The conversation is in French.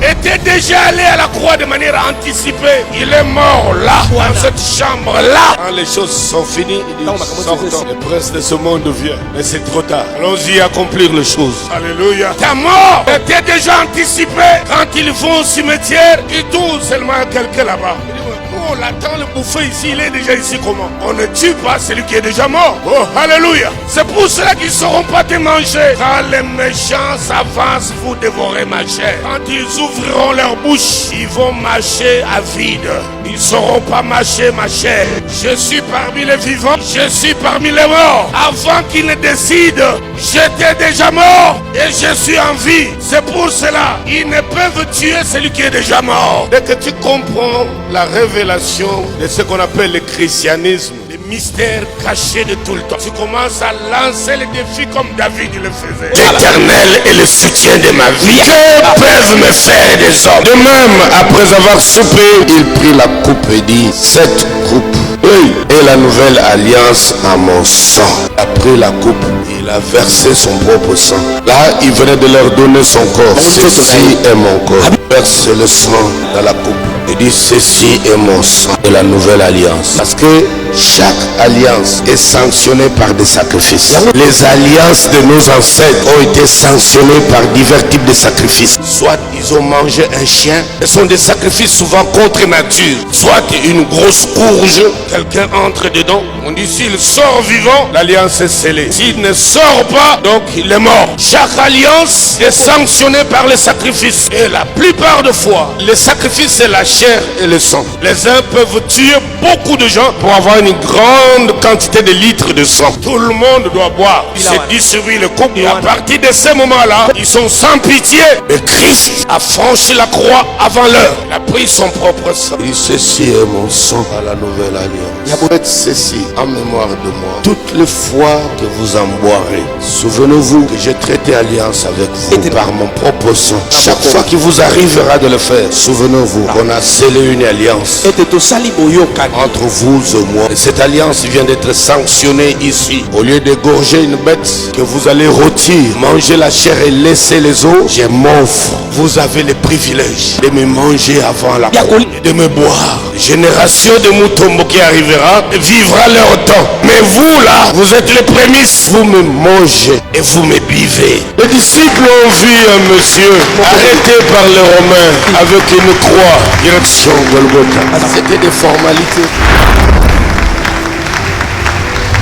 était déjà allé à la croix de manière anticipée. Il est mort là, dans cette chambre-là. Quand les choses sont finies, il dit, sortons. Le prince de ce monde vient. Mais c'est trop tard. Allons-y accomplir les choses. Alléluia. Ta mort était déjà anticipée. Quand ils vont au cimetière, ils trouvent seulement quelqu'un là-bas. On l'attend le bouffer ici, il est déjà ici comment? On ne tue pas celui qui est déjà mort. Oh, alléluia. C'est pour cela qu'ils ne sauront pas te manger. Quand les méchants s'avancent, vous dévorez ma chair. Quand ils ouvriront leur bouche, ils vont mâcher à vide. Ils ne sauront pas mâcher ma chair. Je suis parmi les vivants, je suis parmi les morts. Avant qu'ils ne décident, j'étais déjà mort et je suis en vie. C'est pour cela, ils ne peuvent tuer celui qui est déjà mort. Dès que tu comprends la révélation de ce qu'on appelle le christianisme, les mystères cachés de tout le temps, tu commences à lancer les défis comme David le faisait. L'Éternel est le soutien de ma vie. Que peuvent me faire des hommes? De même, après avoir soupé, il prit la coupe et dit, cette coupe est la nouvelle alliance à mon sang. Après la coupe, il a versé son propre sang. Là, il venait de leur donner son corps. Ceci est mon corps. Verse le sang dans la coupe. Il dit, ceci est mon sang de la nouvelle alliance. Parce que chaque alliance est sanctionnée par des sacrifices. Les alliances de nos ancêtres ont été sanctionnées par divers types de sacrifices. Soit ils ont mangé un chien. Ce sont des sacrifices souvent contre nature. Soit une grosse courge. Quelqu'un entre dedans. On dit, s'il sort vivant, l'alliance est scellée. S'il ne sort pas, donc il est mort. Chaque alliance est sanctionnée par les sacrifices. Et la plupart de fois, les sacrifices, c'est la chair et le sang. Les uns peuvent tuer beaucoup de gens pour avoir une grande quantité de litres de sang. Tout le monde doit boire. Il se distribue le couple. Et à partir de ce moment-là, ils sont sans pitié. Et Christ a franchi la croix avant l'heure. Il a pris son propre sang. Il dit, ceci est mon sang à la nouvelle alliance. Faites ceci en mémoire de moi. Toutes les fois que vous en boirez, souvenez-vous que j'ai traité alliance avec vous par mon propre sang. Chaque fois qu'il vous arrivera de le faire, souvenez-vous qu'on a scellé une alliance entre vous et moi. Et cette alliance vient d'être sanctionnée ici. Au lieu d'égorger une bête que vous allez rôtir, manger la chair et laisser les os, je m'offre. Vous avez le privilège de me manger avant la croix et de me boire. Génération de Mutombo qui arrivera vivra leur temps. Mais vous là, vous êtes les prémices. Vous me mangez et vous me buvez. Les disciples ont vu un monsieur arrêté par les Romains avec une croix, direction Golgotha. C'était des formalités.